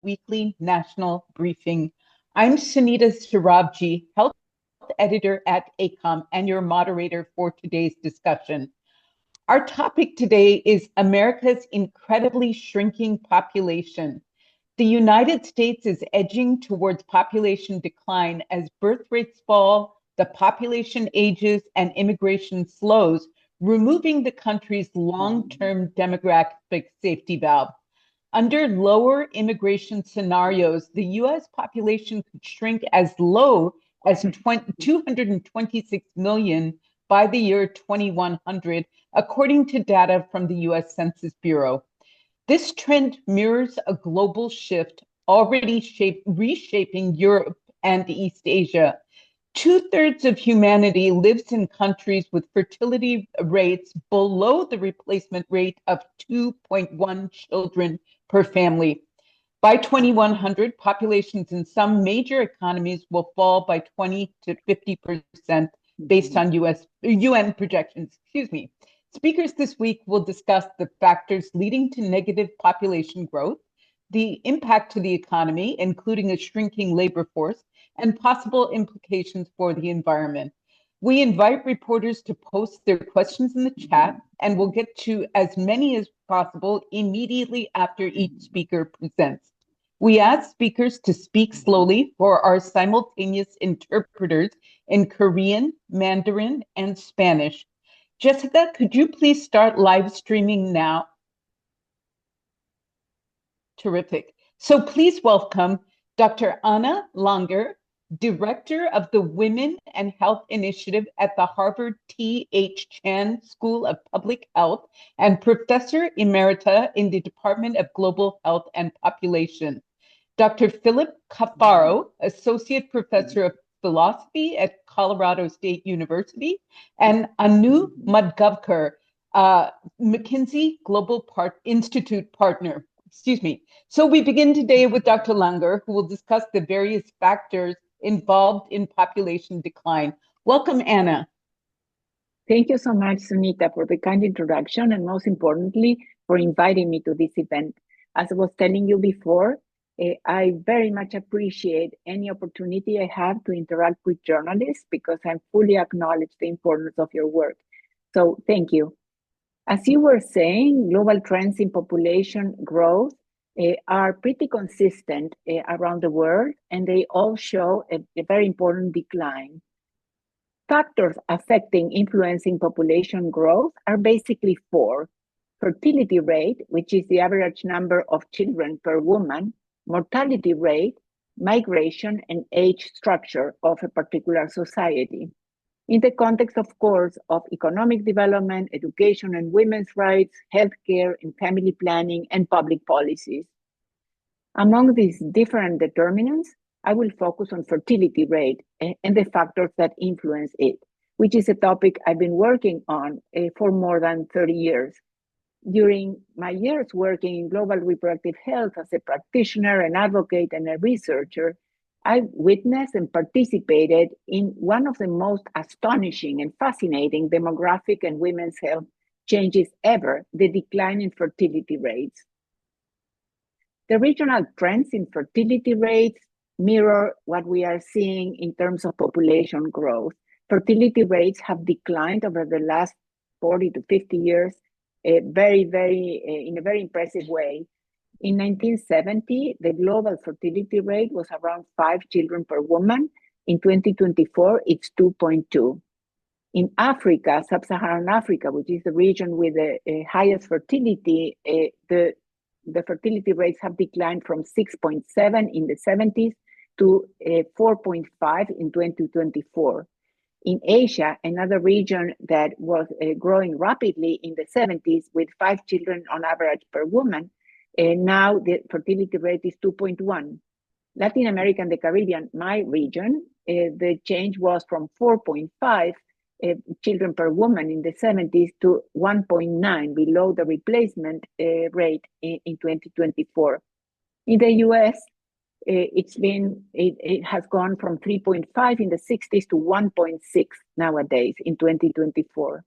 weekly national briefing. I'm Sunita Sarabji, health editor at ACOM and your moderator for today's discussion. Our topic today is America's incredibly shrinking population. The United States is edging towards population decline as birth rates fall, the population ages, and immigration slows, removing the country's long-term demographic safety valve. Under lower immigration scenarios, the US population could shrink as low as 226 million by the year 2100, according to data from the US Census Bureau. This trend mirrors a global shift already reshaping Europe and East Asia. 2/3 of humanity lives in countries with fertility rates below the replacement rate of 2.1 children per family. By 2100, populations in some major economies will fall by 20 to 50% based on UN projections. Speakers this week will discuss the factors leading to negative population growth, the impact to the economy, including a shrinking labor force, and possible implications for the environment. We invite reporters to post their questions in the chat, and we'll get to as many as possible immediately after each speaker presents. We ask speakers to speak slowly for our simultaneous interpreters in Korean, Mandarin, and Spanish. Jessica, could you please start live streaming now? Terrific. So please welcome Dr. Anna Langer, Director of the Women and Health Initiative at the Harvard T.H. Chan School of Public Health and Professor Emerita in the Department of Global Health and Population. Dr. Philip Cafaro, Associate Professor of Philosophy at Colorado State University, and Anu Madgavkar, McKinsey Global Institute Partner. So we begin today with Dr. Langer, who will discuss the various factors involved in population decline. Welcome, Anna. Thank you so much, Sunita, for the kind introduction, and most importantly, for inviting me to this event. As I was telling you before, I very much appreciate any opportunity I have to interact with journalists because I fully acknowledge the importance of your work. So thank you. As you were saying, global trends in population growth are pretty consistent around the world, and they all show a very important decline. Factors influencing population growth are basically four: fertility rate, which is the average number of children per woman, mortality rate, migration, and age structure of a particular society. In the context, of course, of economic development, education and women's rights, healthcare and family planning, and public policies. Among these different determinants, I will focus on fertility rate and the factors that influence it, which is a topic I've been working on for more than 30 years. During my years working in global reproductive health as a practitioner, an advocate, and a researcher, I witnessed and participated in one of the most astonishing and fascinating demographic and women's health changes ever, the decline in fertility rates. The regional trends in fertility rates mirror what we are seeing in terms of population growth. Fertility rates have declined over the last 40 to 50 years in a very impressive way. In 1970, the global fertility rate was around 5 children per woman. In 2024, it's 2.2. In Africa, sub-Saharan Africa, which is the region with the highest fertility, the fertility rates have declined from 6.7 in the 70s to 4.5 in 2024. In Asia, another region that was growing rapidly in the 70s with 5 children on average per woman, now the fertility rate is 2.1. Latin America and the Caribbean, my region, the change was from 4.5 children per woman in the 70s to 1.9, below the replacement rate in 2024. In the US, it has gone from 3.5 in the 60s to 1.6 nowadays in 2024.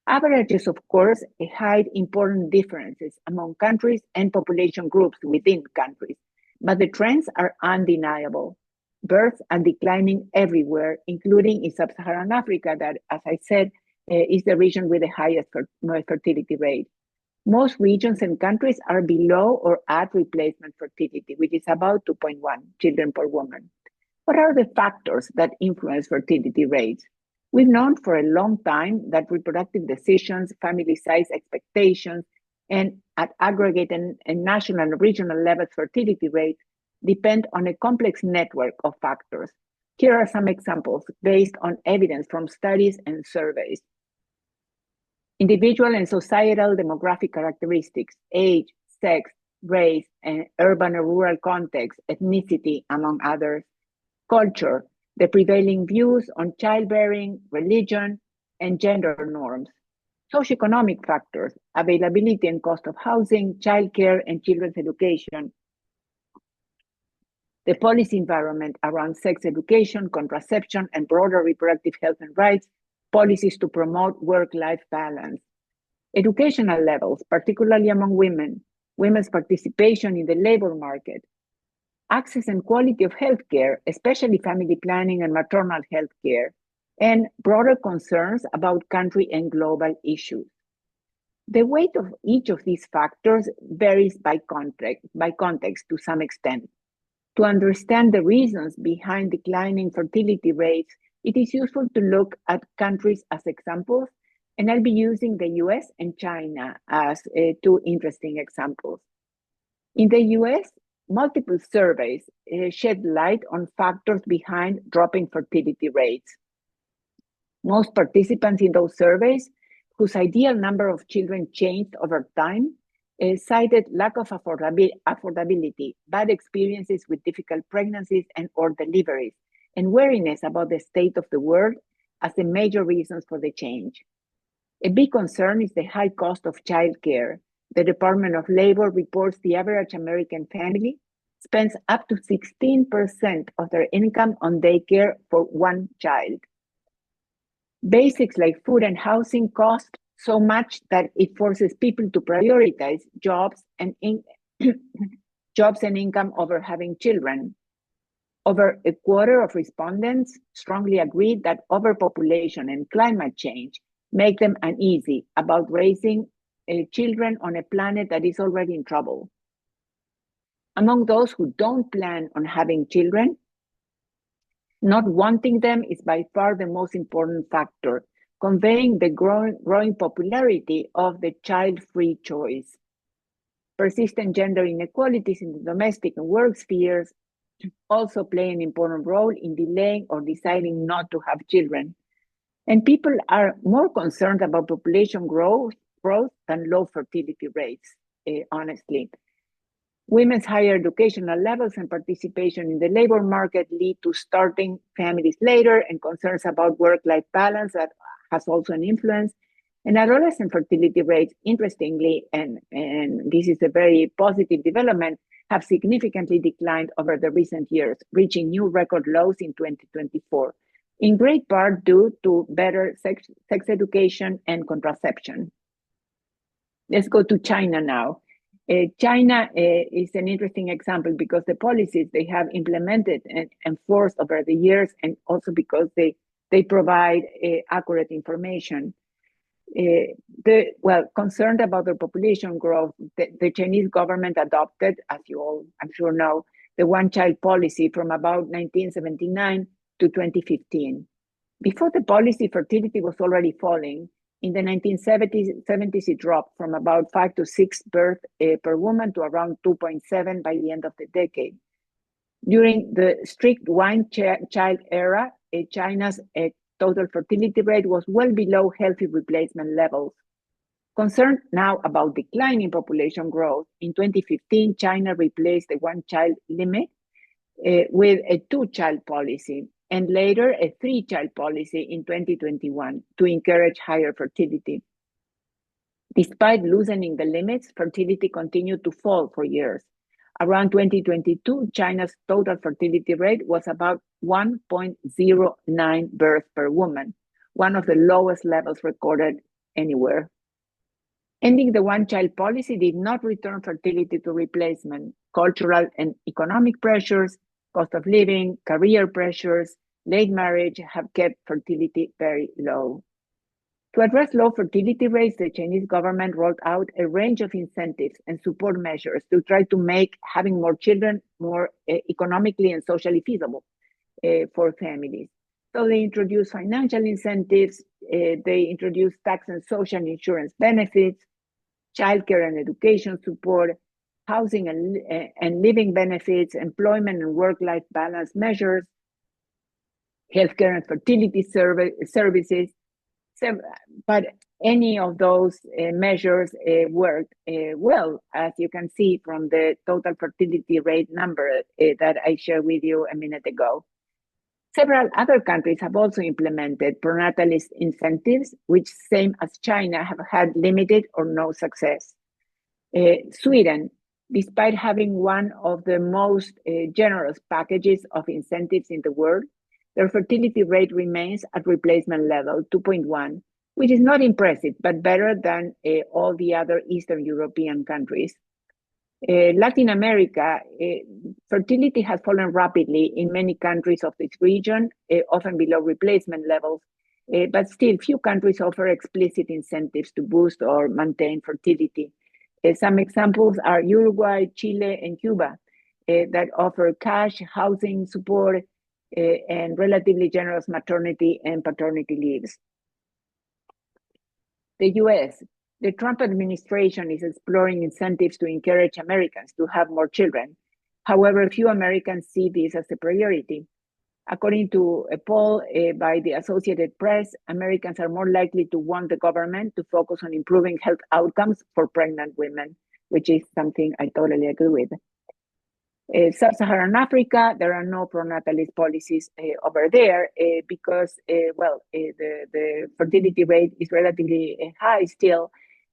Averages, of course, hide important differences among countries and population groups within countries. but the trends are undeniable. Births are declining everywhere, including in sub-Saharan Africa, that, as I said, is the region with the highest fertility rate. Most regions and countries are below or at replacement fertility, which is about 2.1 children per woman. What are the factors that influence fertility rates? We've known for a long time that reproductive decisions, family size expectations, and at aggregate and national and regional levels, fertility rates depend on a complex network of factors. Here are some examples based on evidence from studies and surveys. Individual and societal demographic characteristics, age, sex, race, and urban or rural context, ethnicity, among others. Culture, the prevailing views on childbearing, religion, and gender norms. Socioeconomic factors, availability and cost of housing, childcare, and children's education. The policy environment around sex education, contraception, and broader reproductive health and rights, policies to promote work-life balance. Educational levels, particularly among women, women's participation in the labor market, access and quality of healthcare, especially family planning and maternal healthcare, and broader concerns about country and global issues. The weight of each of these factors varies by context to some extent. To understand the reasons behind declining fertility rates, it is useful to look at countries as examples, and I'll be using the US and China as two interesting examples. In the US, multiple surveys shed light on factors behind dropping fertility rates. Most participants in those surveys, whose ideal number of children changed over time, cited lack of affordability, bad experiences with difficult pregnancies and or deliveries, and wariness about the state of the world as the major reasons for the change. A big concern is the high cost of childcare. The Department of Labor reports the average American family spends up to 16% of their income on daycare for one child. Basics like food and housing cost so much that it forces people to prioritize jobs and income over having children. Over a quarter of respondents strongly agreed that overpopulation and climate change make them uneasy about raising children on a planet that is already in trouble. Among those who don't plan on having children, not wanting them is by far the most important factor, conveying the growing popularity of the child-free choice. Persistent gender inequalities in the domestic and work spheres also play an important role in delaying or deciding not to have children. And people are more concerned about population growth than low fertility rates, honestly. Women's higher educational levels and participation in the labor market lead to starting families later, and concerns about work-life balance that has also an influence. And adolescent fertility rates, interestingly, and this is a very positive development, have significantly declined over the recent years, reaching new record lows in 2024, in great part due to better sex education and contraception. Let's go to China now. China is an interesting example because the policies they have implemented and enforced over the years, and also because they provide accurate information. Concerned about their population growth, the Chinese government adopted, as you all I'm sure know, the one-child policy from about 1979 to 2015. Before the policy, fertility was already falling. In the 1970s, it dropped from about 5 to 6 births per woman to around 2.7 by the end of the decade. During the strict one-child era, China's total fertility rate was well below healthy replacement levels. Concerned now about declining population growth, in 2015, China replaced the one-child limit with a two-child policy, and later a three-child policy in 2021 to encourage higher fertility. Despite loosening the limits, fertility continued to fall for years. Around 2022, China's total fertility rate was about 1.09 births per woman, one of the lowest levels recorded anywhere. Ending the one-child policy did not return fertility to replacement. cultural and economic pressures, cost of living, career pressures, late marriage have kept fertility very low. To address low fertility rates, the Chinese government rolled out a range of incentives and support measures to try to make having more children more economically and socially feasible for families. So they introduced financial incentives, they introduced tax and social insurance benefits, childcare and education support, housing and living benefits, employment and work-life balance measures, healthcare and fertility services. But any of those measures worked well, as you can see from the total fertility rate number that I shared with you a minute ago. Several other countries have also implemented pronatalist incentives, which, same as China, have had limited or no success. Sweden, despite having one of the most generous packages of incentives in the world, their fertility rate remains at replacement level, 2.1, which is not impressive, but better than all the other Eastern European countries. Latin America, fertility has fallen rapidly in many countries of this region, often below replacement levels, but still few countries offer explicit incentives to boost or maintain fertility. Some examples are Uruguay, Chile, and Cuba that offer cash, housing support, and relatively generous maternity and paternity leaves. The US, the Trump administration is exploring incentives to encourage Americans to have more children. However, few Americans see this as a priority. According to a poll by the Associated Press, Americans are more likely to want the government to focus on improving health outcomes for pregnant women, which is something I totally agree with. Sub-Saharan Africa, there are no pronatalist policies over there because, the fertility rate is relatively high still,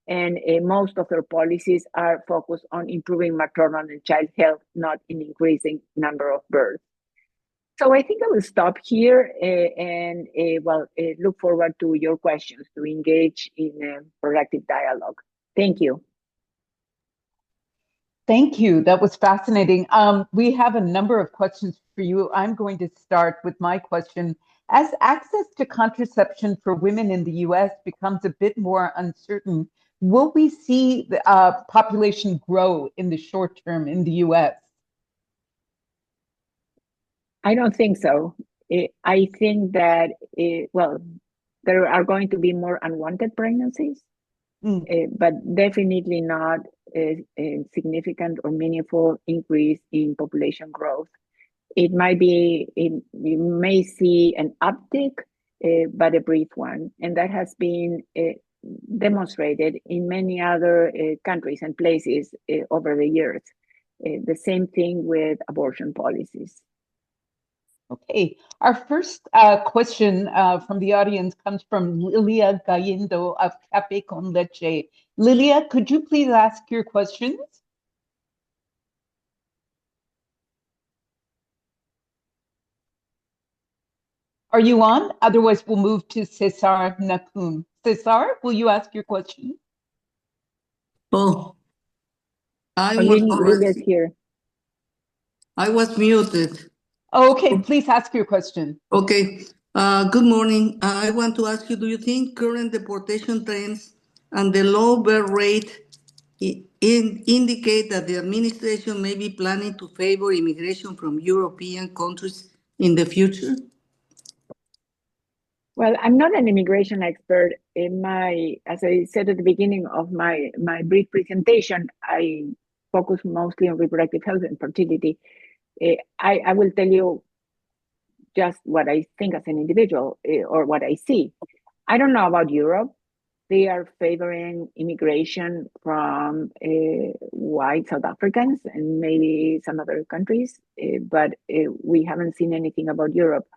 and most of their policies are focused on improving maternal and child health, not in increasing number of births. So I think I will stop here and look forward to your questions to engage in a productive dialogue. Thank you. Thank you. That was fascinating. We have a number of questions for you. I'm going to start with my question. As access to contraception for women in the US becomes a bit more uncertain, will we see the population grow in the short term in the US? I don't think so. I think that, there are going to be more unwanted pregnancies, but definitely not a significant or meaningful increase in population growth. It might be, you may see an uptick, but a brief one. And that has been demonstrated in many other countries and places over the years. The same thing with abortion policies. Okay, our first question from the audience comes from Lilia Galindo of Café con Leche. Lilia, could you please ask your questions? Are you on? Otherwise, we'll move to Cesar Nacum. Cesar, will you ask your question? Oh, Lilia's here. I was muted. Okay, please ask your question. Okay. Good morning. I want to ask you, do you think current deportation trends and the low birth rate indicate that the administration may be planning to favor immigration from European countries in the future? Well, I'm not an immigration expert. As I said at the beginning of my brief presentation, I focus mostly on reproductive health and fertility. I will tell you just what I think as an individual or what I see. I don't know about Europe. They are favoring immigration from white South Africans and maybe some other countries, but we haven't seen anything about Europe.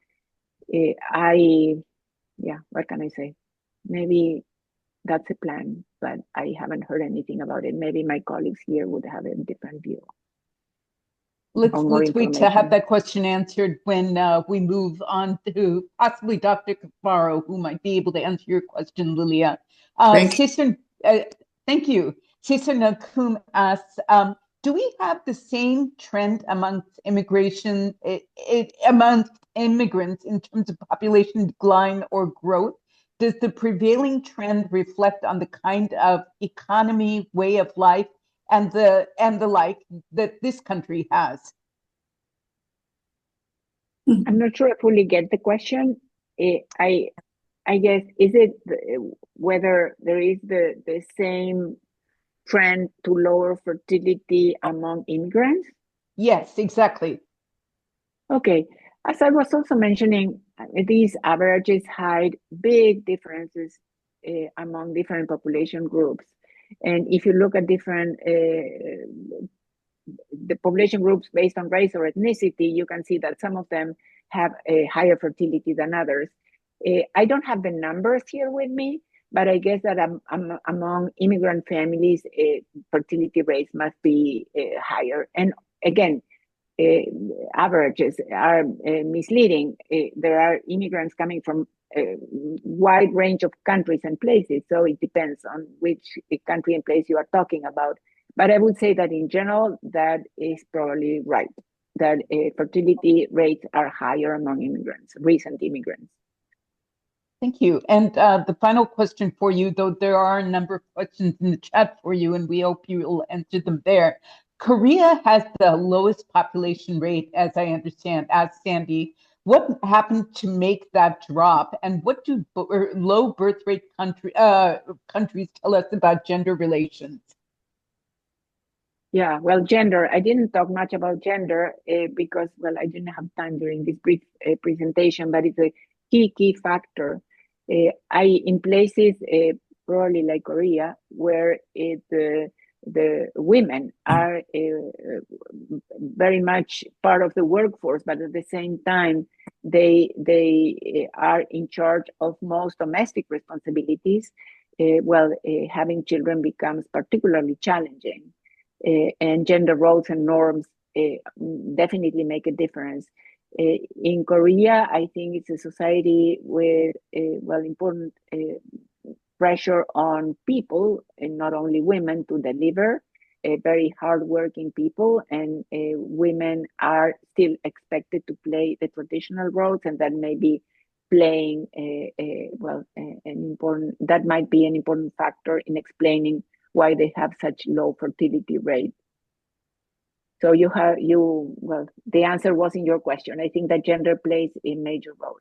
What can I say? Maybe that's a plan, but I haven't heard anything about it. Maybe my colleagues here would have a different view. Let's wait to have that question answered when we move on to possibly Dr. Cafaro, who might be able to answer your question, Lilia. Thank you. Cesar Nacum asks, do we have the same trend amongst amongst immigrants in terms of population decline or growth? Does the prevailing trend reflect on the kind of economy, way of life, and the like that this country has? I'm not sure I fully get the question. I guess, is it whether there is the same trend to lower fertility among immigrants? Yes, exactly. Okay. As I was also mentioning, these averages hide big differences among different population groups. And if you look at different the population groups based on race or ethnicity, you can see that some of them have a higher fertility than others. I don't have the numbers here with me, but I guess that among immigrant families, fertility rates must be higher. And again, uh, averages are misleading. There are immigrants coming from a wide range of countries and places, so it depends on which country and place you are talking about. But I would say that in general, that is probably right, that fertility rates are higher among immigrants, recent immigrants. Thank you. And the final question for you, though there are a number of questions in the chat for you, and we hope you will answer them there. Korea has the lowest population rate, as I understand, as Sandy. What happened to make that drop? And what do low birth rate countries tell us about gender relations? Yeah, well, gender. I didn't talk much about gender because, well, I didn't have time during this brief presentation, but it's a key factor. In places probably like Korea, where the women are very much part of the workforce, but at the same time, they are in charge of most domestic responsibilities. Having children becomes particularly challenging. And gender roles and norms definitely make a difference. In Korea, I think it's a society with important pressure on people, and not only women, to deliver. Very hardworking people, and women are still expected to play the traditional roles, and that may be playing that might be an important factor in explaining why they have such low fertility rate. So the answer was in your question. I think that gender plays a major role.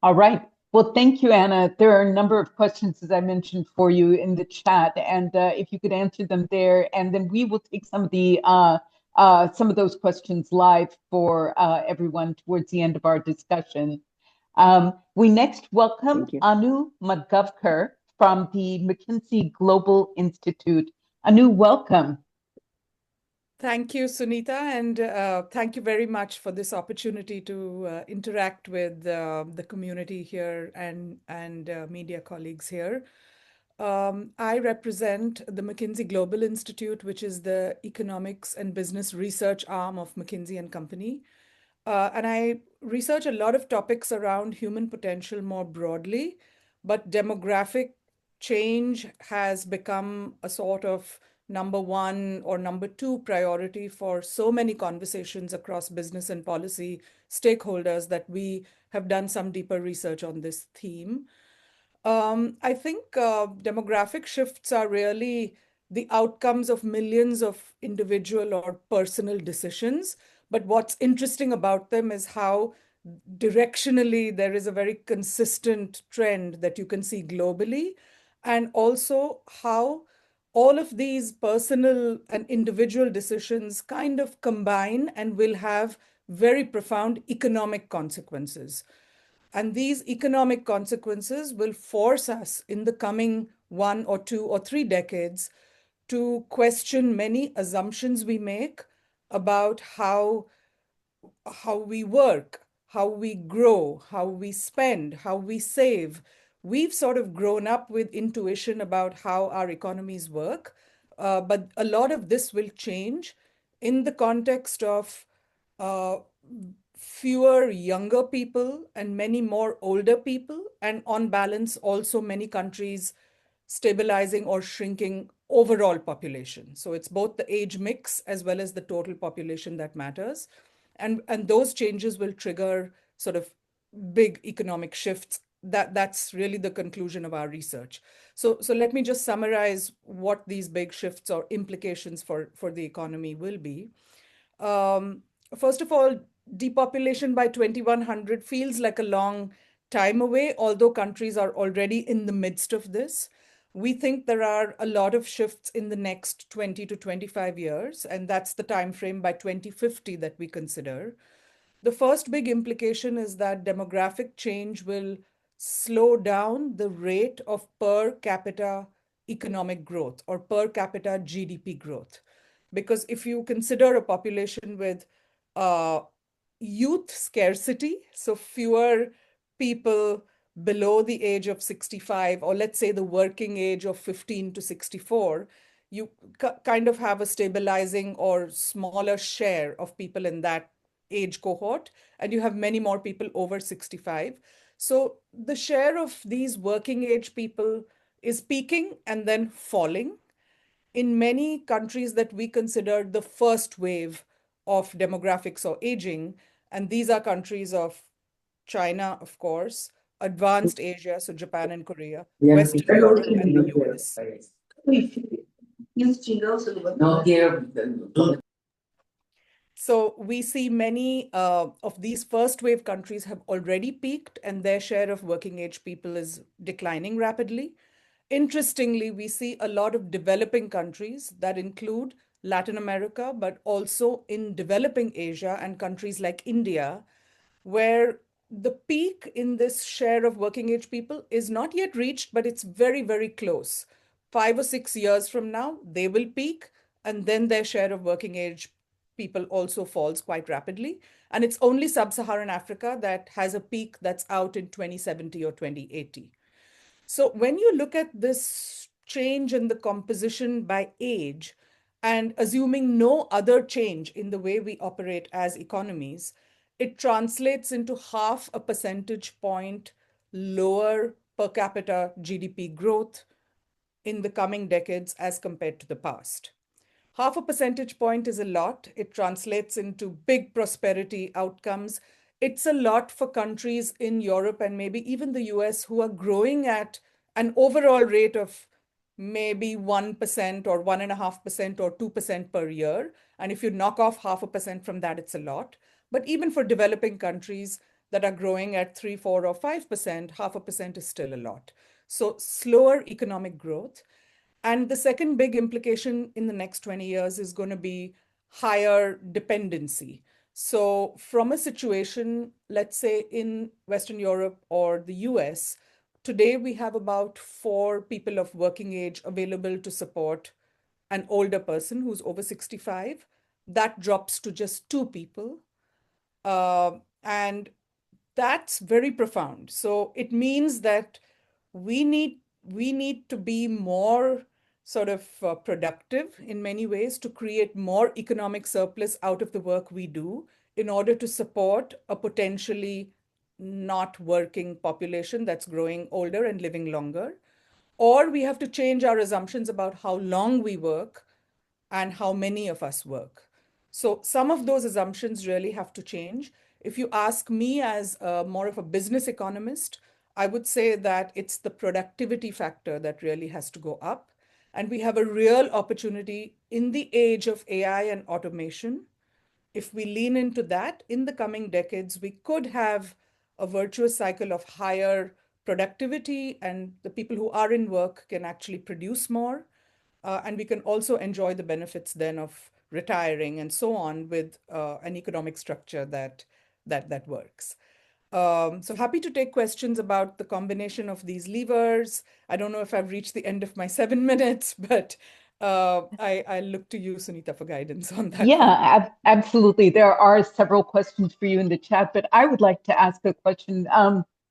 All right. Well, thank you, Anna. There are a number of questions, as I mentioned, for you in the chat, and if you could answer them there, and then we will take some of those questions live for everyone towards the end of our discussion. We next welcome Anu McGovker from the McKinsey Global Institute. Anu, welcome. Thank you, Sunita, and thank you very much for this opportunity to interact with the community here and media colleagues here. I represent the McKinsey Global Institute, which is the economics and business research arm of McKinsey and Company. And I research a lot of topics around human potential more broadly, but demographic change has become a sort of number one or number two priority for so many conversations across business and policy stakeholders that we have done some deeper research on this theme. I think demographic shifts are really the outcomes of millions of individual or personal decisions. But what's interesting about them is how directionally there is a very consistent trend that you can see globally, and also how all of these personal and individual decisions kind of combine and will have very profound economic consequences. And these economic consequences will force us in the coming 1 or 2 or 3 decades to question many assumptions we make about how we work, how we grow, how we spend, how we save. We've sort of grown up with intuition about how our economies work, but a lot of this will change in the context of uh, fewer younger people and many more older people, and on balance, also many countries stabilizing or shrinking overall population. So it's both the age mix as well as the total population that matters. And those changes will trigger sort of big economic shifts. That's really the conclusion of our research. So let me just summarize what these big shifts or implications for the economy will be. Um, First of all, depopulation by 2100 feels like a long time away, although countries are already in the midst of this. We think there are a lot of shifts in the next 20 to 25 years, and that's the time frame by 2050 that we consider. The first big implication is that demographic change will slow down the rate of per capita economic growth or per capita GDP growth. Because if you consider a population with uh, youth scarcity, so fewer people below the age of 65, or let's say the working age of 15 to 64, you kind of have a stabilizing or smaller share of people in that age cohort, and you have many more people over 65. So the share of these working age people is peaking and then falling in many countries that we consider the first wave of demographics or aging. And these are countries of China, of course, advanced Asia, so Japan and Korea, Western Europe, and the US. So we see many of these first wave countries have already peaked, and their share of working age people is declining rapidly. Interestingly, we see a lot of developing countries that include Latin America, but also in developing Asia and countries like India, where the peak in this share of working age people is not yet reached, but it's very, very close. 5 or 6 years from now, they will peak, and then their share of working age people also falls quite rapidly. And it's only sub-Saharan Africa that has a peak that's out in 2070 or 2080. So when you look at this change in the composition by age, and assuming no other change in the way we operate as economies, it translates into 0.5 percentage point lower per capita GDP growth in the coming decades as compared to the past. 0.5 percentage point is a lot. It translates into big prosperity outcomes. It's a lot for countries in Europe and maybe even the US who are growing at an overall rate of maybe 1% or 1.5% or 2% per year. And if you knock off 0.5% from that, it's a lot. But even for developing countries that are growing at 3, 4, or 5%, 0.5% is still a lot. So slower economic growth. And the second big implication in the next 20 years is going to be higher dependency. So, from a situation, let's say in Western Europe or the US, today we have about 4 people of working age available to support an older person who's over 65. That drops to just 2 people. And that's very profound. So it means that we need to be more sort of productive in many ways to create more economic surplus out of the work we do in order to support a potentially not working population that's growing older and living longer. Or we have to change our assumptions about how long we work and how many of us work. So some of those assumptions really have to change. If you ask me as more of a business economist, I would say that it's the productivity factor that really has to go up. And we have a real opportunity in the age of AI and automation. If we lean into that in the coming decades, we could have a virtuous cycle of higher productivity, and the people who are in work can actually produce more. And we can also enjoy the benefits then of retiring and so on with an economic structure that works. So happy to take questions about the combination of these levers. I don't know if I've reached the end of my 7 minutes, but I look to you, Sunita, for guidance on that. Yeah, absolutely. There are several questions for you in the chat, but I would like to ask a question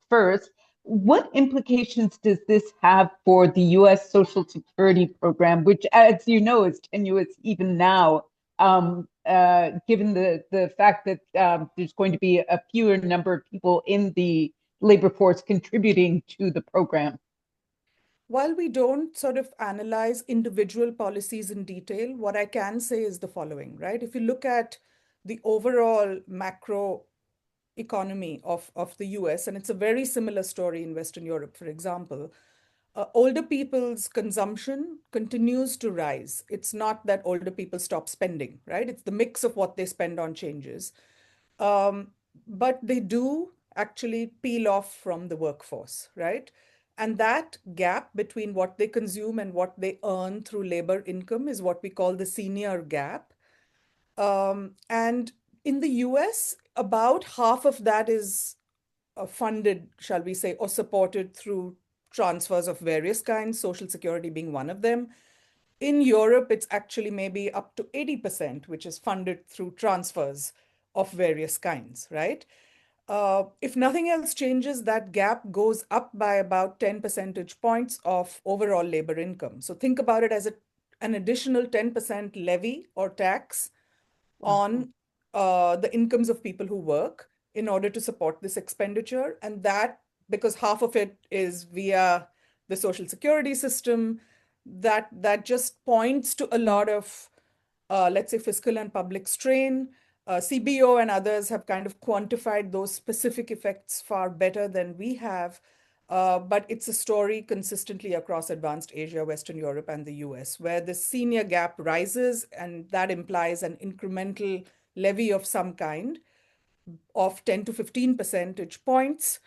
first. What implications does this have for the US Social Security program, which, as you know, is tenuous even now, given the fact that there's going to be a fewer number of people in the labor force contributing to the program? While we don't sort of analyze individual policies in detail, what I can say is the following, right? If you look at the overall macro economy of the US, and it's a very similar story in Western Europe, for example, older people's consumption continues to rise. It's not that older people stop spending, right? It's the mix of what they spend on changes. Um, but they do actually peel off from the workforce, right? And that gap between what they consume and what they earn through labor income is what we call the senior gap. And in the US, about half of that is funded, shall we say, or supported through transfers of various kinds, Social Security being one of them. In Europe, it's actually maybe up to 80%, which is funded through transfers of various kinds, right? If nothing else changes, that gap goes up by about 10 percentage points of overall labor income. So think about it as an additional 10% levy or tax on the incomes of people who work in order to support this expenditure. And that, because half of it is via the social security system, that just points to a lot of, let's say, fiscal and public strain. CBO and others have kind of quantified those specific effects far better than we have. But it's a story consistently across advanced Asia, Western Europe, and the US, where the senior gap rises, and that implies an incremental levy of some kind of 10 to 15 percentage points,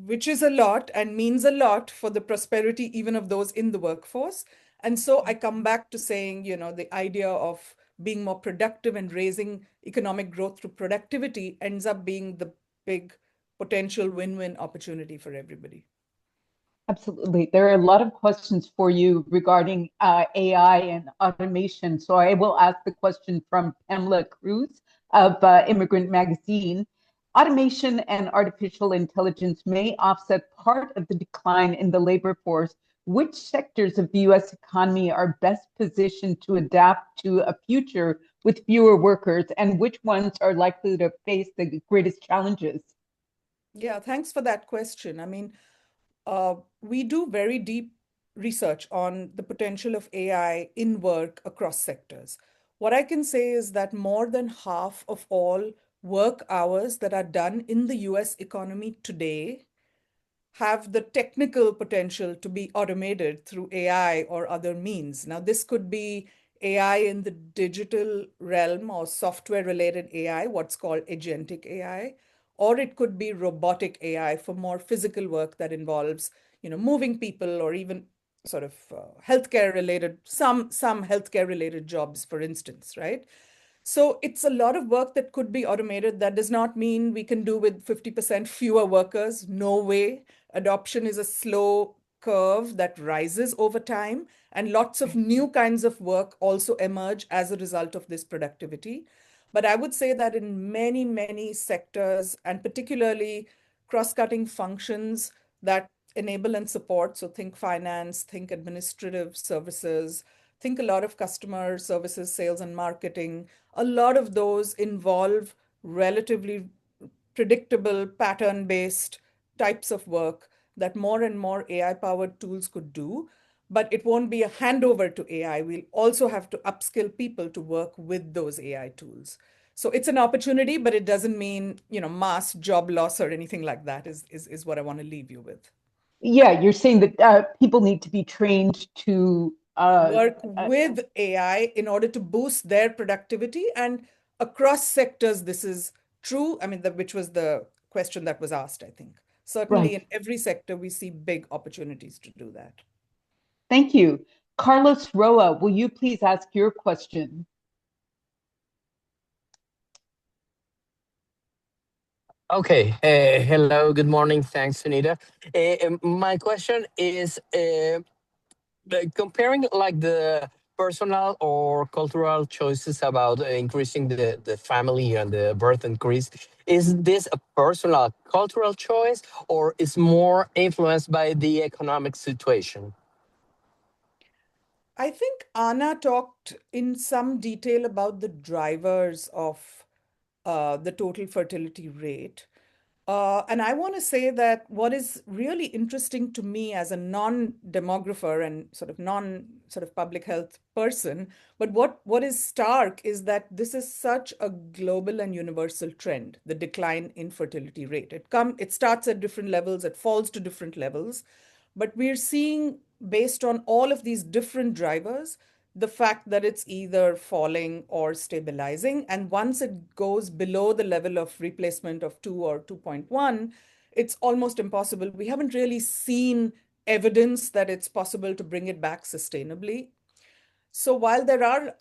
which is a lot and means a lot for the prosperity even of those in the workforce. And so I come back to saying, the idea of being more productive and raising economic growth through productivity ends up being the big potential win-win opportunity for everybody. Absolutely. There are a lot of questions for you regarding AI and automation. So I will ask the question from Pamela Cruz of Immigrant Magazine. Automation and artificial intelligence may offset part of the decline in the labor force. Which sectors of the US economy are best positioned to adapt to a future with fewer workers, and which ones are likely to face the greatest challenges? Yeah, thanks for that question. I mean, we do very deep research on the potential of AI in work across sectors. What I can say is that more than half of all work hours that are done in the US economy today have the technical potential to be automated through AI or other means. Now, this could be AI in the digital realm or software related AI, what's called agentic AI, or it could be robotic AI for more physical work that involves, moving people, or even sort of healthcare related, some healthcare related jobs, for instance, right? So it's a lot of work that could be automated. That does not mean we can do with 50% fewer workers. No way. Adoption is a slow curve that rises over time, and lots of new kinds of work also emerge as a result of this productivity. But I would say that in many, many sectors, and particularly cross-cutting functions that enable and support, so think finance, think administrative services, think a lot of customer services, sales and marketing, a lot of those involve relatively predictable pattern-based types of work that more and more AI-powered tools could do. But it won't be a handover to AI. We'll also have to upskill people to work with those AI tools. So it's an opportunity, but it doesn't mean, mass job loss or anything like that is what I want to leave you with. Yeah, you're saying that people need to be trained to work with AI in order to boost their productivity, and across sectors this is true. I mean, which was the question that was asked, I think. Certainly in right. every sector we see big opportunities to do that. Thank you. Carlos Roa, will you please ask your question? Okay. Hello. Good morning. Thanks, Sunita. My question is comparing like the personal or cultural choices about increasing the family and the birth increase. Is this a personal cultural choice or is more influenced by the economic situation? I think Anna talked in some detail about the drivers of the total fertility rate. And I want to say that what is really interesting to me as a non-demographer and sort of non-sort of public health person, but what is stark is that this is such a global and universal trend, the decline in fertility rate. It starts at different levels, it falls to different levels, but we're seeing, based on all of these different drivers, the fact that it's either falling or stabilizing. And once it goes below the level of replacement of 2 or 2.1, it's almost impossible. We haven't really seen evidence that it's possible to bring it back sustainably. So while there are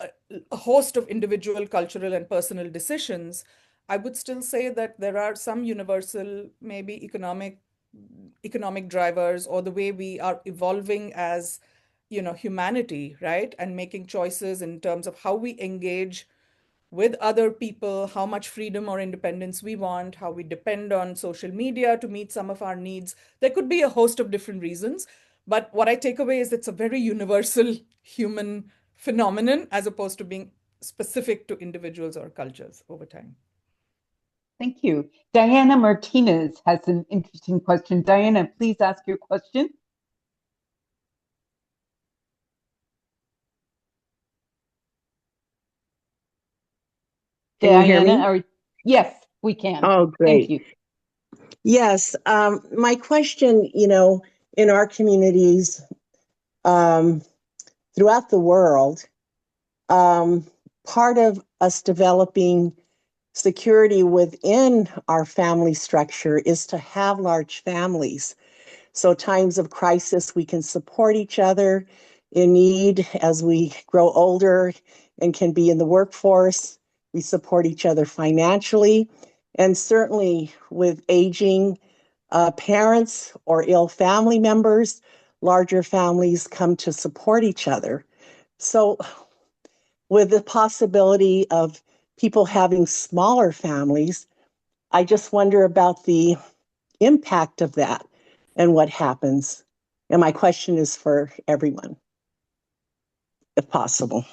a host of individual, cultural, and personal decisions, I would still say that there are some universal, maybe economic drivers, or the way we are evolving as, humanity, right? And making choices in terms of how we engage with other people, how much freedom or independence we want, how we depend on social media to meet some of our needs. There could be a host of different reasons, but what I take away is it's a very universal human phenomenon as opposed to being specific to individuals or cultures over time. Thank you. Diana Martinez has an interesting question. Diana, please ask your question. Can you hear me? Yes, we can. Oh, great. Thank you. Yes. My question, in our communities throughout the world, part of us developing security within our family structure is to have large families. So times of crisis, we can support each other in need as we grow older and can be in the workforce. We support each other financially. And certainly with aging parents or ill family members, larger families come to support each other. So with the possibility of people having smaller families, I just wonder about the impact of that and what happens. And my question is for everyone, if possible.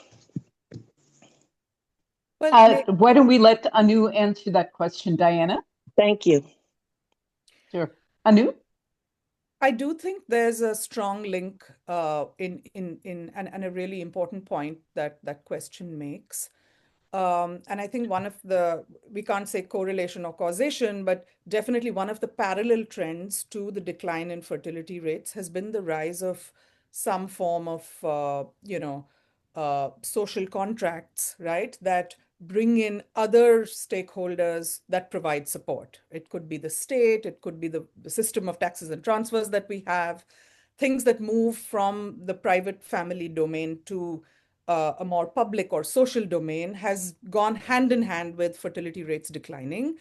Well, why don't we let Anu answer that question, Diana? Thank you. Sure. Anu? I do think there's a strong link and a really important point that that question makes. And I think we can't say correlation or causation, but definitely one of the parallel trends to the decline in fertility rates has been the rise of some form of, social contracts, right? That bring in other stakeholders that provide support. It could be the state, it could be the system of taxes and transfers that we have, things that move from the private family domain to a more public or social domain has gone hand in hand with fertility rates declining.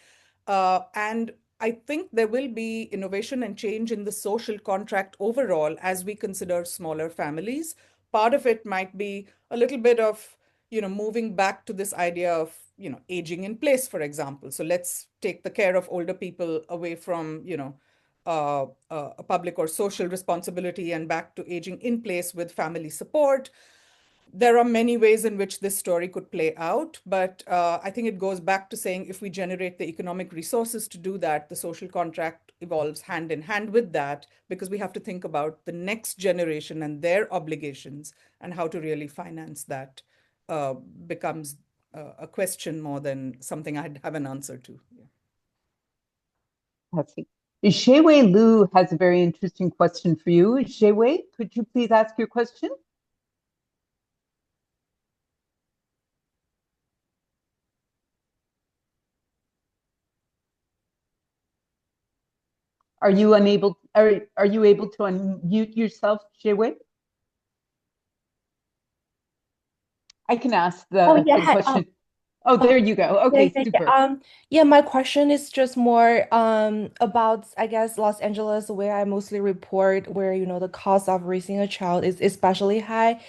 And I think there will be innovation and change in the social contract overall as we consider smaller families. Part of it might be a little bit of, moving back to this idea of, aging in place, for example. So let's take the care of older people away from, a public or social responsibility and back to aging in place with family support. There are many ways in which this story could play out, but I think it goes back to saying if we generate the economic resources to do that, the social contract evolves hand in hand with that, because we have to think about the next generation and their obligations, and how to really finance that becomes a question more than something I'd have an answer to. Yeah. Let's see. Shewei Liu has a very interesting question for you. Shewei, could you please ask your question? Are you able to unmute yourself, Shewei? I can ask the question. Oh, there you go. Okay, super. Yeah, my question is just more about, I guess, Los Angeles, where I mostly report, where, the cost of raising a child is especially high.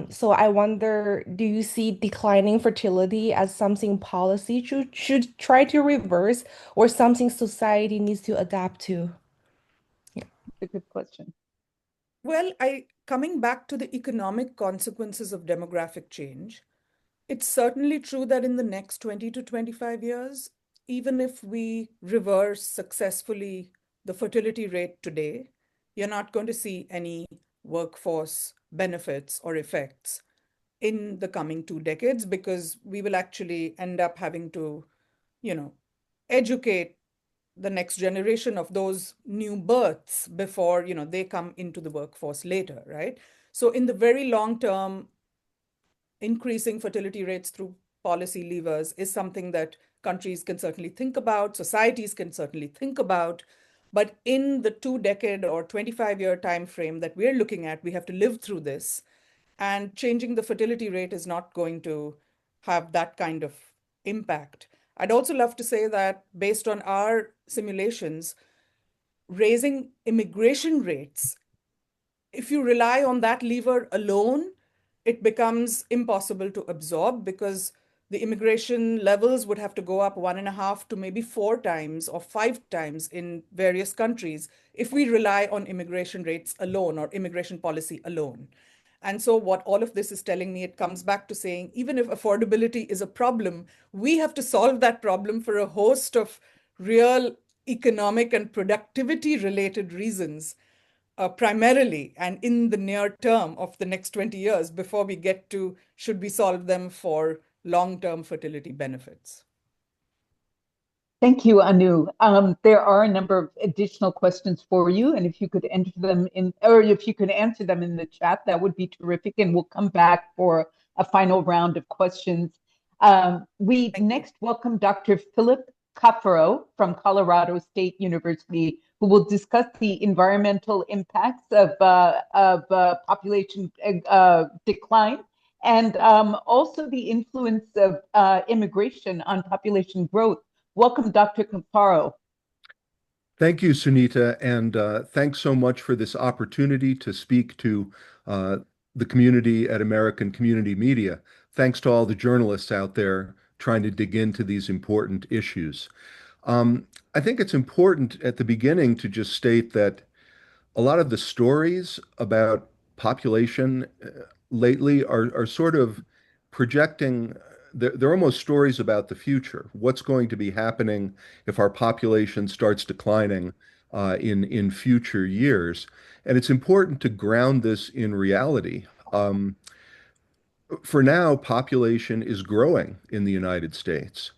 So I wonder, do you see declining fertility as something policy should try to reverse, or something society needs to adapt to? That's a good question. Well, coming back to the economic consequences of demographic change, it's certainly true that in the next 20 to 25 years, even if we reverse successfully the fertility rate today, you're not going to see any workforce benefits or effects in the coming 2 decades, because we will actually end up having to, you know, educate the next generation of those new births before, they come into the workforce later, right? So in the very long term, increasing fertility rates through policy levers is something that countries can certainly think about, societies can certainly think about. But in the 2 decade or 25-year time frame that we're looking at, we have to live through this. And changing the fertility rate is not going to have that kind of impact. I'd also love to say that based on our simulations, raising immigration rates, if you rely on that lever alone, it becomes impossible to absorb, because the immigration levels would have to go up 1.5 to maybe 4 times or 5 times in various countries if we rely on immigration rates alone or immigration policy alone. And so, what all of this is telling me, it comes back to saying, even if affordability is a problem, we have to solve that problem for a host of real economic and productivity related reasons, primarily and in the near term of the next 20 years, before we get to should we solve them for long term fertility benefits. Thank you, Anu. There are a number of additional questions for you, and if you could enter them in, or if you could answer them in the chat, that would be terrific. And we'll come back for a final round of questions. We next welcome Dr. Philip Caffaro from Colorado State University, who will discuss the environmental impacts of population decline, and also the influence of immigration on population growth. Welcome, Dr. Caffaro. Thank you, Sunita, and thanks so much for this opportunity to speak to the community at American Community Media. Thanks to all the journalists out there trying to dig into these important issues. I think it's important at the beginning to just state that a lot of the stories about population lately are sort of projecting, they're almost stories about the future. What's going to be happening if our population starts declining in future years? And it's important to ground this in reality. For now, population is growing in the United States.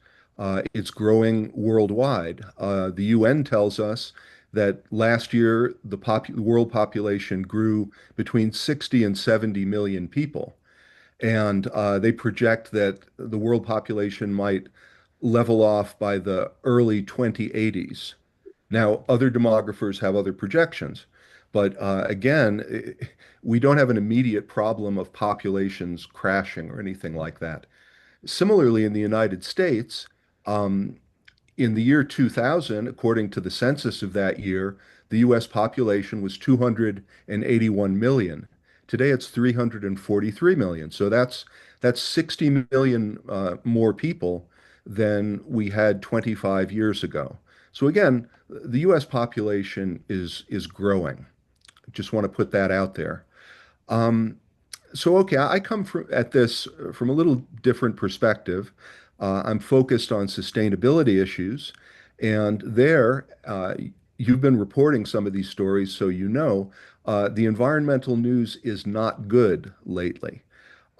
It's growing worldwide. The UN tells us that last year the world population grew between 60 and 70 million people. And they project that the world population might level off by the early 2080s. Now, other demographers have other projections, but again, we don't have an immediate problem of populations crashing or anything like that. Similarly, in the United States, in the year 2000, according to the census of that year, the US population was 281 million. Today it's 343 million. So that's 60 million more people than we had 25 years ago. So again, the US population is growing. Just want to put that out there. Okay, I come at this from a little different perspective. I'm focused on sustainability issues, and you've been reporting some of these stories, so you know the environmental news is not good lately.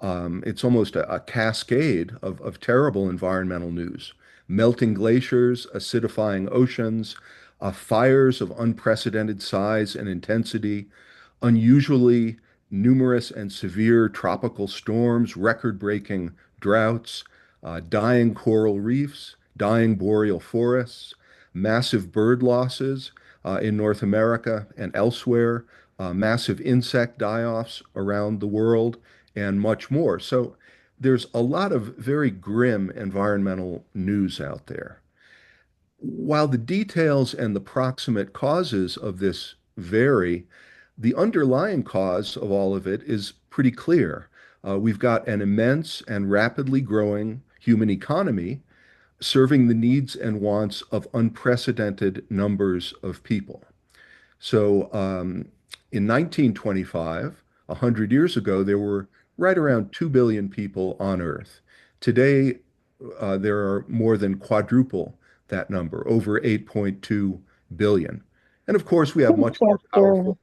It's almost a cascade of terrible environmental news. Melting glaciers, acidifying oceans, fires of unprecedented size and intensity, unusually numerous and severe tropical storms, record-breaking droughts, dying coral reefs, dying boreal forests, massive bird losses in North America and elsewhere, massive insect die-offs around the world, and much more. So there's a lot of very grim environmental news out there. While the details and the proximate causes of this vary, the underlying cause of all of it is pretty clear. We've got an immense and rapidly growing human economy serving the needs and wants of unprecedented numbers of people. So in 1925, 100 years ago, there were right around 2 billion people on Earth. Today, there are more than quadruple that number, over 8.2 billion. And of course, we have Pretty much more Chester. powerful,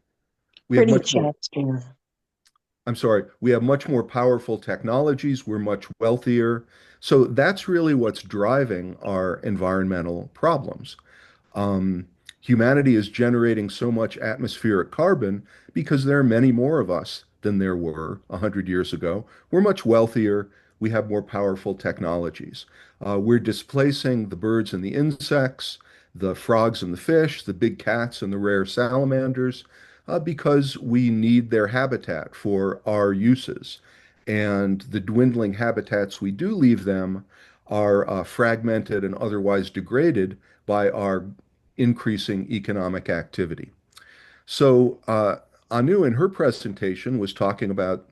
we have Pretty much more, Chester. I'm sorry, we have much more powerful technologies. We're much wealthier. So that's really what's driving our environmental problems. Um, Humanity is generating so much atmospheric carbon because there are many more of us than there were 100 years ago. We're much wealthier. We have more powerful technologies. We're displacing the birds and the insects, the frogs and the fish, the big cats and the rare salamanders, because we need their habitat for our uses. And the dwindling habitats we do leave them are fragmented and otherwise degraded by our increasing economic activity. So Anu in her presentation was talking about,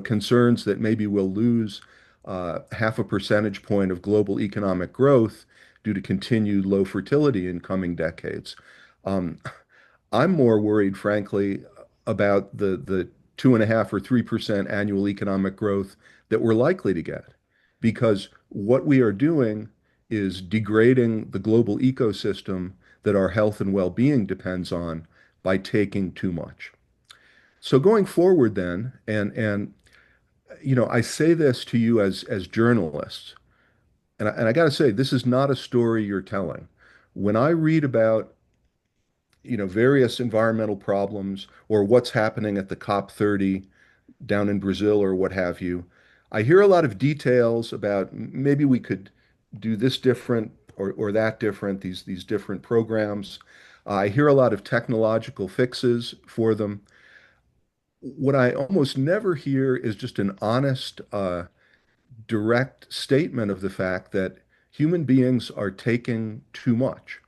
concerns that maybe we'll lose half a percentage point of global economic growth due to continued low fertility in coming decades. Um, I'm more worried, frankly, about the 2.5 or 3% annual economic growth that we're likely to get, because what we are doing is degrading the global ecosystem that our health and well-being depends on by taking too much. So going forward then, and I say this to you as journalists, and I got to say, this is not a story you're telling. When I read about various environmental problems or what's happening at the COP30 down in Brazil or what have you, I hear a lot of details about maybe we could do this different or that different, these different programs. I hear a lot of technological fixes for them. What I almost never hear is just an honest, direct statement of the fact that human beings are taking too much.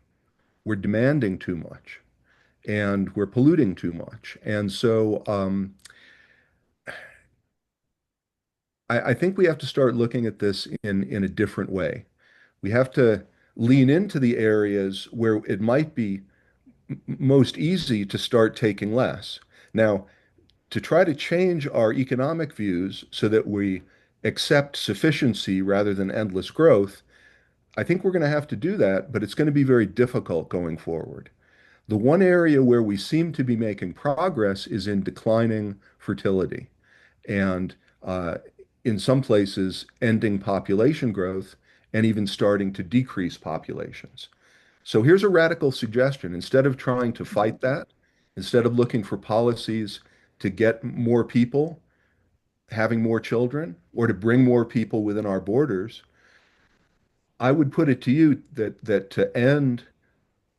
We're demanding too much and we're polluting too much. And so I think we have to start looking at this in a different way. We have to lean into the areas where it might be most easy to start taking less. Now, to try to change our economic views so that we accept sufficiency rather than endless growth, I think we're going to have to do that, but it's going to be very difficult going forward. The one area where we seem to be making progress is in declining fertility and in some places ending population growth and even starting to decrease populations. So here's a radical suggestion. Instead of trying to fight that, instead of looking for policies to get more people having more children or to bring more people within our borders, I would put it to you that to end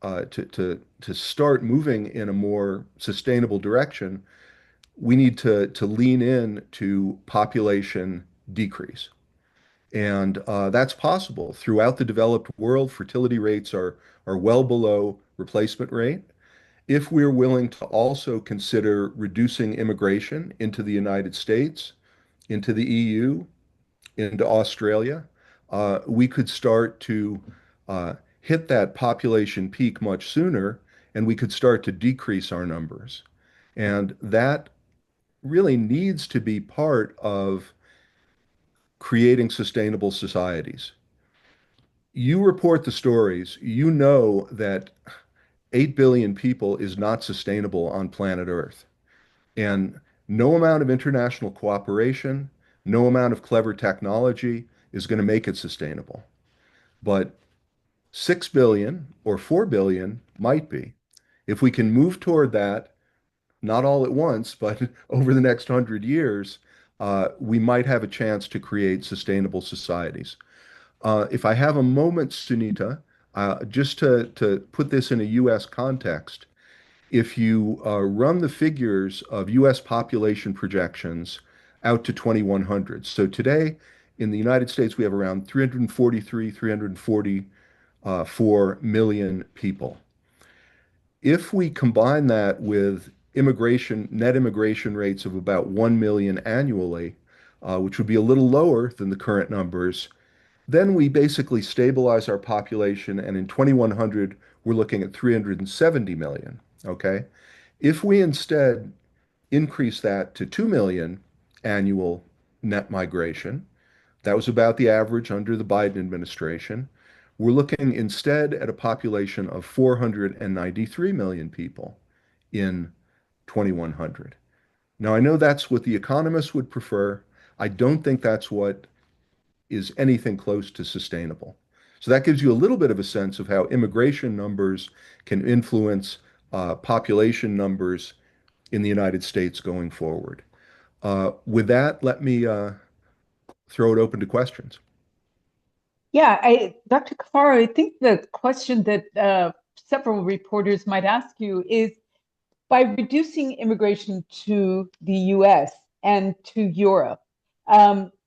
to start moving in a more sustainable direction, we need to lean in to population decrease. And that's possible. Throughout the developed world, fertility rates are well below replacement rate. If we're willing to also consider reducing immigration into the United States, into the EU, into Australia, we could start to hit that population peak much sooner, and we could start to decrease our numbers. And that really needs to be part of creating sustainable societies. You report the stories, you know that 8 billion people is not sustainable on planet Earth. And no amount of international cooperation, no amount of clever technology is going to make it sustainable. But 6 billion or 4 billion might be. If we can move toward that, not all at once, but over the next 100 years, we might have a chance to create sustainable societies. If I have a moment, Sunita, just to put this in a US context, if you run the figures of US population projections out to 2100, so today in the United States, we have around 343, 344 million people. If we combine that with net immigration rates of about 1 million annually, which would be a little lower than the current numbers, then we basically stabilize our population, and in 2100, we're looking at 370 million. Okay? If we instead increase that to 2 million annual net migration, that was about the average under the Biden administration, We're looking instead at a population of 493 million people in 2100. Now, I know that's what the economists would prefer. I don't think that's what is anything close to sustainable. So that gives you a little bit of a sense of how immigration numbers can influence population numbers in the United States going forward. With that, let me throw it open to questions. Yeah, Dr. Cafaro, I think the question that several reporters might ask you is, by reducing immigration to the US and to Europe,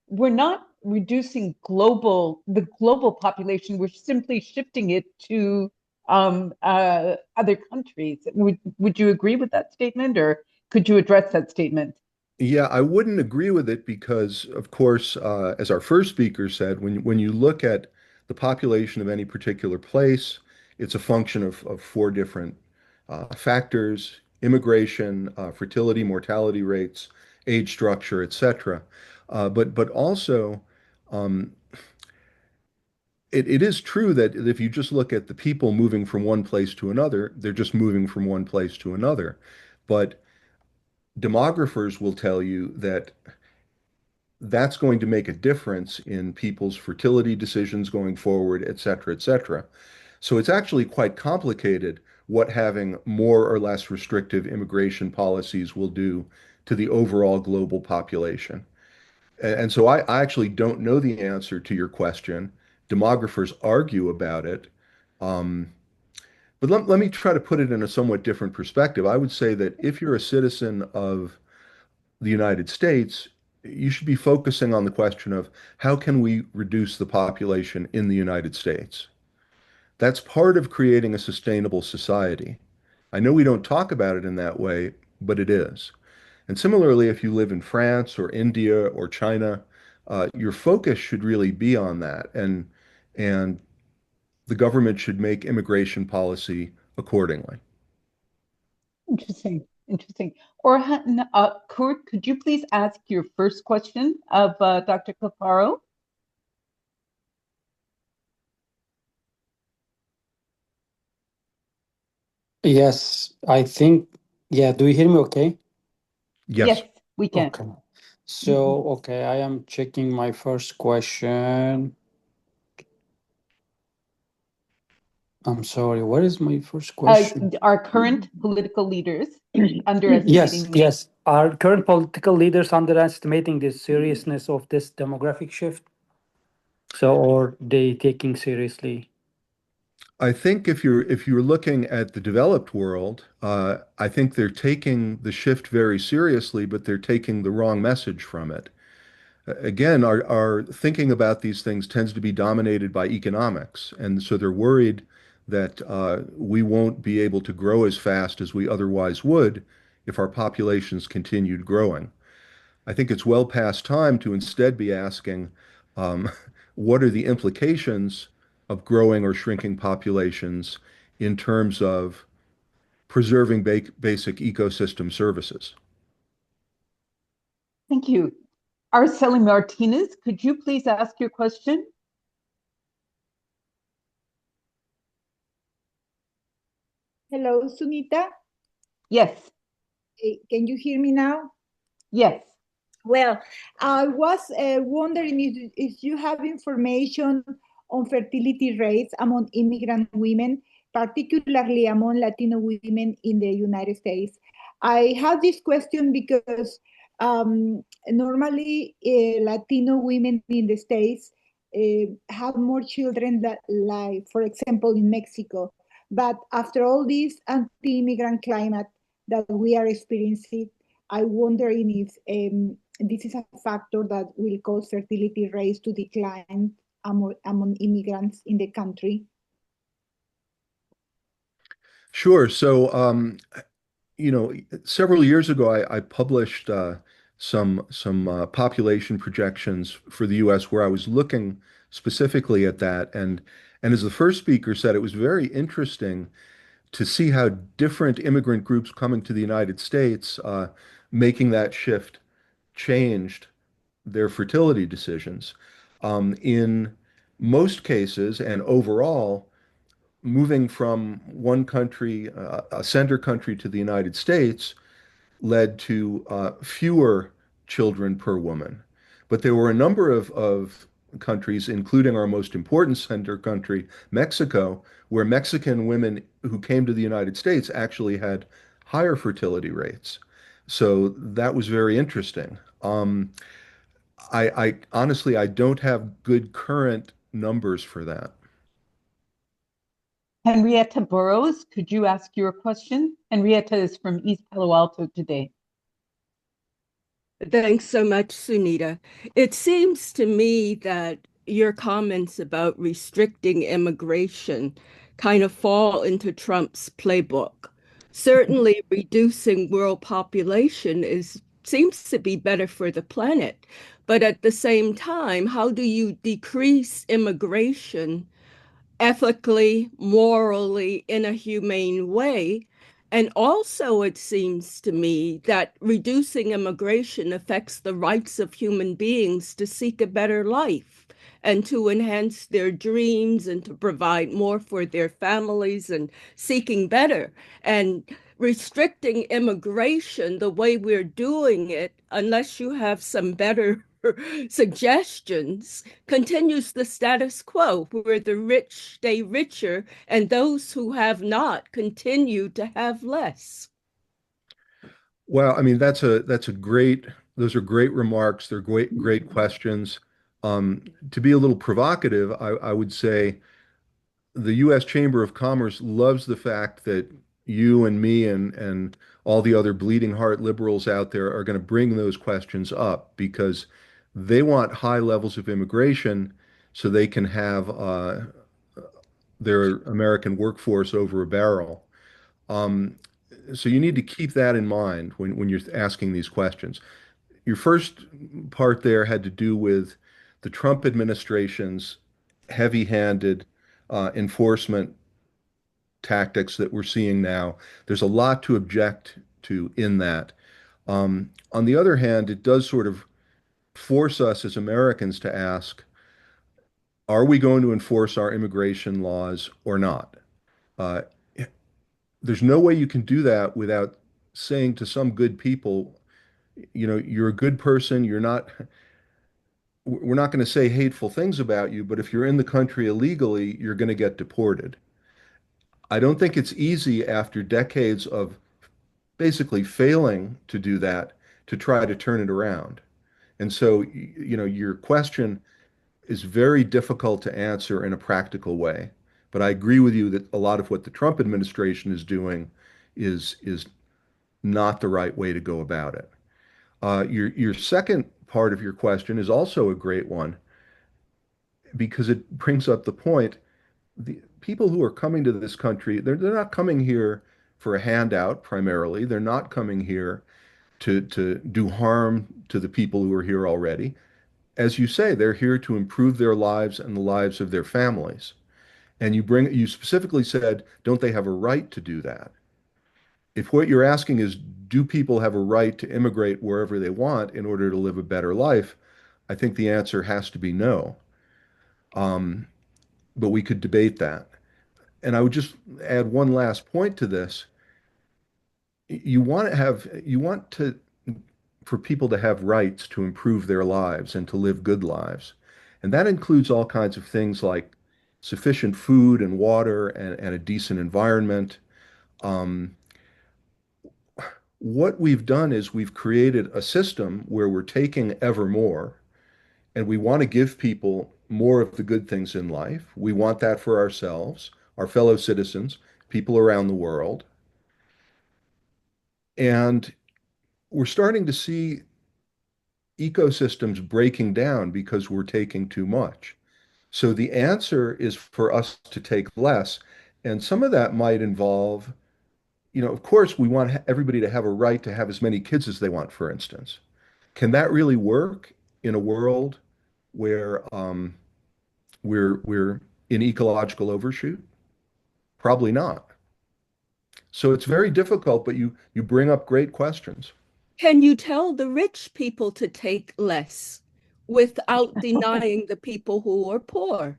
we're not reducing the global population, we're simply shifting it to other countries. Would you agree with that statement, or could you address that statement? Yeah, I wouldn't agree with it because, of course, as our first speaker said, when you look at the population of any particular place, it's a function of four different factors: immigration, fertility, mortality rates, age structure, etc. But also, um, it is true that if you just look at the people moving from one place to another, they're just moving from one place to another. But demographers will tell you that that's going to make a difference in people's fertility decisions going forward, et cetera, et cetera. So it's actually quite complicated what having more or less restrictive immigration policies will do to the overall global population. And so I actually don't know the answer to your question. Demographers argue about it. Um, but let me try to put it in a somewhat different perspective. I would say that if you're a citizen of the United States, you should be focusing on the question of how can we reduce the population in the United States? That's part of creating a sustainable society. I know we don't talk about it in that way, but it is. And similarly, if you live in France or India or China, your focus should really be on that, and the government should make immigration policy accordingly. Interesting, interesting. Orhan, Kurt, could you please ask your first question of Dr. Cafaro? Yes, I think, yeah, do you hear me okay? Yes, Yes. we can. Okay. So, okay, I am checking my first question. I'm sorry, what is my first question? Our current political leaders Yes, underestimating. yes. Are current political leaders underestimating the seriousness of this demographic shift? So, or they taking seriously? I think if you're looking at the developed world, I think they're taking the shift very seriously, but they're taking the wrong message from it. Again, our thinking about these things tends to be dominated by economics, and so they're worried that we won't be able to grow as fast as we otherwise would if our populations continued growing. I think it's well past time to instead be asking, um, what are the implications of growing or shrinking populations in terms of preserving basic ecosystem services? Thank you. Araceli Martinez, could you please ask your question? Hello, Sunita. Yes, Can you hear me now? yes. Well, I was wondering if you have information on fertility rates among immigrant women, particularly among Latino women in the United States. I have this question because normally Latino women in the States have more children that, like, for example, in Mexico. But after all this anti-immigrant climate that we are experiencing, I wondering if this is a factor that will cause fertility rates to decline among immigrants in the country. Sure. So, several years ago, I published some population projections for the U.S. where I was looking specifically at that, and as the first speaker said, it was very interesting to see how different immigrant groups coming to the United States, making that shift changed their fertility decisions. In most cases and overall, moving from one country, a sender country, to the United States led to fewer children per woman. But there were a number of countries, including our most important sender country, Mexico, where Mexican women who came to the United States actually had higher fertility rates. So that was very interesting. I honestly, I don't have good current numbers for that. Henrietta Burrows, could you ask your question? Henrietta is from East Palo Alto today. Thanks so much, Sunita. It seems to me that your comments about restricting immigration kind of fall into Trump's playbook. Certainly, reducing world population seems to be better for the planet. But at the same time, how do you decrease immigration ethically, morally, in a humane way? And also, it seems to me that reducing immigration affects the rights of human beings to seek a better life and to enhance their dreams and to provide more for their families and seeking better. And restricting immigration the way we're doing it, unless you have some better suggestions, continues the status quo where the rich stay richer and those who have not continue to have less. Well, I mean, that's a great, those are great remarks. They're great questions. To be a little provocative, I would say the U.S. Chamber of Commerce loves the fact that you and me and all the other bleeding heart liberals out there are going to bring those questions up because they want high levels of immigration so they can have their American workforce over a barrel. Um, so you need to keep that in mind when you're asking these questions. Your first part there had to do with the Trump administration's heavy-handed enforcement tactics that we're seeing now. There's a lot to object to in that. On the other hand, it does sort of force us as Americans to ask, are we going to enforce our immigration laws or not? Uh, there's no way you can do that without saying to some good people, you know, you're a good person, you're not, we're not going to say hateful things about you, but if you're in the country illegally, you're going to get deported. I don't think it's easy after decades of basically failing to do that to try to turn it around. And so, you know, your question is very difficult to answer in a practical way. But I agree with you that a lot of what the Trump administration is doing is not the right way to go about it. Your second part of your question is also a great one because it brings up the point. The people who are coming to this country, they're not coming here for a handout primarily. They're not coming here to do harm to the people who are here already. As you say, they're here to improve their lives and the lives of their families. And you specifically said, don't they have a right to do that? If what you're asking is, do people have a right to immigrate wherever they want in order to live a better life? I think the answer has to be no. Um, but we could debate that. And I would just add one last point to this. You want to, for people to have rights to improve their lives and to live good lives. And that includes all kinds of things like sufficient food and water and a decent environment. Um, what we've done is we've created a system where we're taking ever more, and we want to give people more of the good things in life. We want that for ourselves, our fellow citizens, people around the world. And we're starting to see ecosystems breaking down because we're taking too much. So the answer is for us to take less. And some of that might involve, you know, of course, we want everybody to have a right to have as many kids as they want, for instance. Can that really work in a world where we're in ecological overshoot? Probably not. So it's very difficult, but you bring up great questions. Can you tell the rich people to take less? without denying the people who are poor.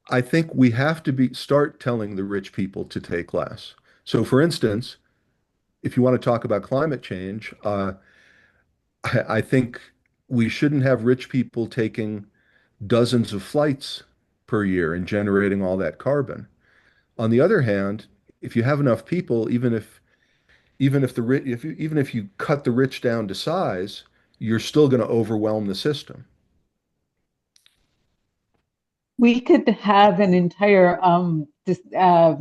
I think we have to start telling the rich people to take less. So, for instance, if you want to talk about climate change, I think we shouldn't have rich people taking dozens of flights per year and generating all that carbon. On the other hand, if you have enough people, even if you cut the rich down to size, you're still going to overwhelm the system. We could have an entire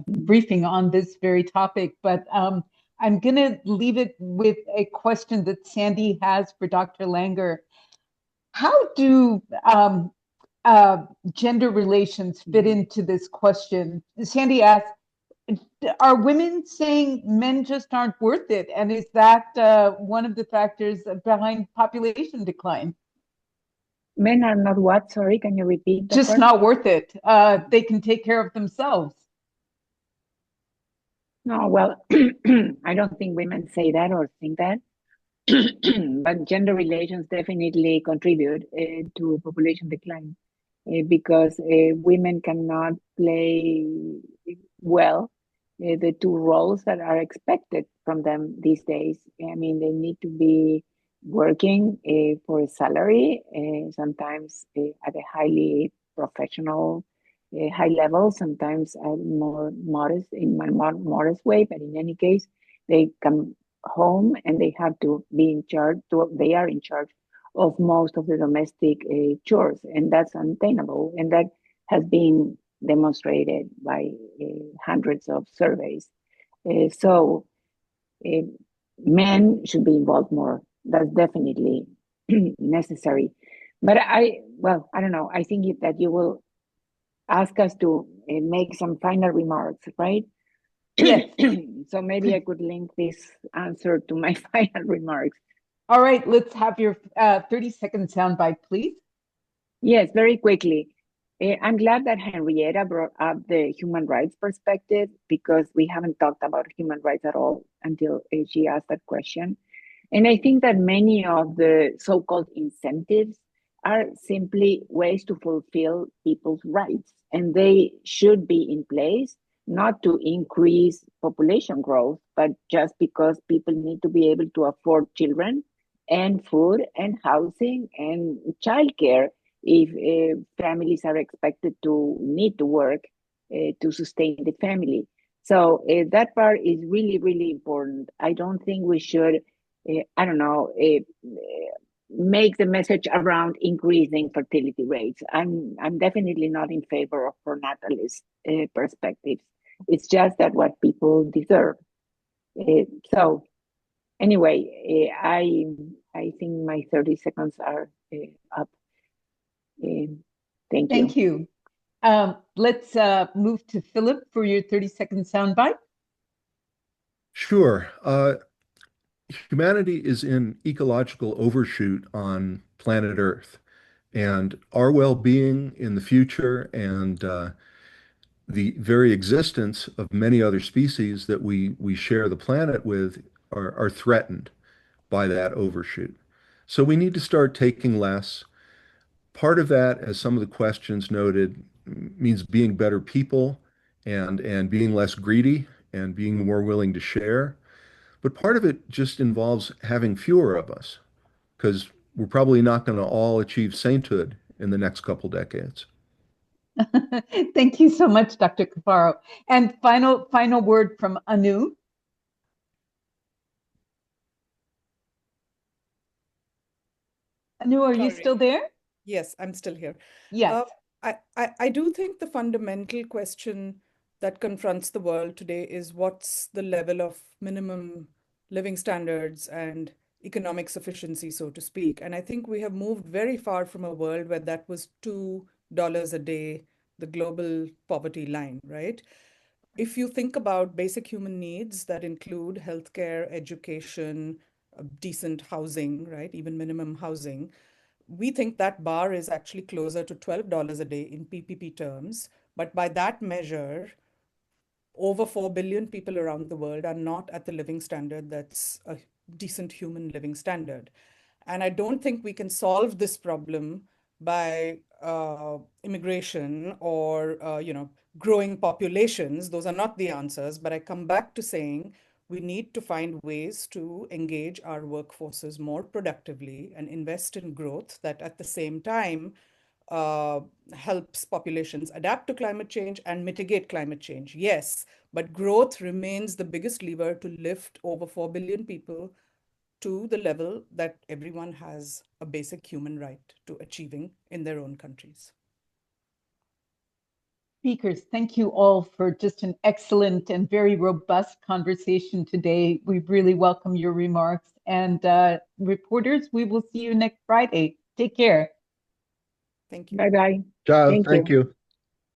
briefing on this very topic, but I'm going to leave it with a question that Sandy has for Dr. Langer. How do gender relations fit into this question? Sandy asked, are women saying men just aren't worth it? And is that one of the factors behind population decline? Men are not what? Sorry, can you repeat that Just part? not worth it. They can take care of themselves. No, well, I don't think women say that or think that. But gender relations definitely contribute to population decline because women cannot play well the two roles that are expected from them these days. I mean, they need to be working for a salary, sometimes at a highly professional, high level, sometimes more modest, in a more modest way, but in any case, they come home and they have to be in charge, they are in charge of most of the domestic chores, and that's untenable. And that has been demonstrated by hundreds of surveys. So men should be involved more. That's definitely necessary. But I don't know. I think that you will ask us to make some final remarks, right? Yes. So maybe I could link this answer to my final remarks. All right, let's have your 30-second soundbite, please. Yes, very quickly. I'm glad that Henrietta brought up the human rights perspective because we haven't talked about human rights at all until she asked that question. And I think that many of the so-called incentives are simply ways to fulfill people's rights, and they should be in place not to increase population growth, but just because people need to be able to afford children and food and housing and childcare if families are expected to need to work to sustain the family. So that part is really, really important. I don't think we should I don't know, make the message around increasing fertility rates. I'm definitely not in favor of pronatalist perspectives. It's just that what people deserve. So anyway, I think my 30 seconds are up. Thank you. Thank you. Let's move to Philip for your 30-second soundbite. Sure. Humanity is in ecological overshoot on planet Earth, and our well-being in the future and the very existence of many other species that we share the planet with are threatened by that overshoot. So we need to start taking less. Part of that, as some of the questions noted, means being better people and being less greedy and being more willing to share. But part of it just involves having fewer of us, because we're probably not going to all achieve sainthood in the next couple decades. Thank you so much, Dr. Cafaro. And final word from Anu. Anu, are you still there? Yes, I'm still here. Yes. I do think the fundamental question that confronts the world today is what's the level of minimum living standards and economic sufficiency, so to speak. And I think we have moved very far from a world where that was $2 a day, the global poverty line, right? If you think about basic human needs that include healthcare, education, decent housing, right, even minimum housing, we think that bar is actually closer to $12 a day in PPP terms. But by that measure, over 4 billion people around the world are not at the living standard that's a decent human living standard. And I don't think we can solve this problem by immigration or growing populations. Those are not the answers. But I come back to saying we need to find ways to engage our workforces more productively and invest in growth that at the same time helps populations adapt to climate change and mitigate climate change. Yes, but growth remains the biggest lever to lift over 4 billion people to the level that everyone has a basic human right to achieving in their own countries. Speakers, thank you all for just an excellent and very robust conversation today. We really welcome your remarks. And reporters, we will see you next Friday. Take care. Thank you. Bye-bye. Ciao. Thank Thank you. you.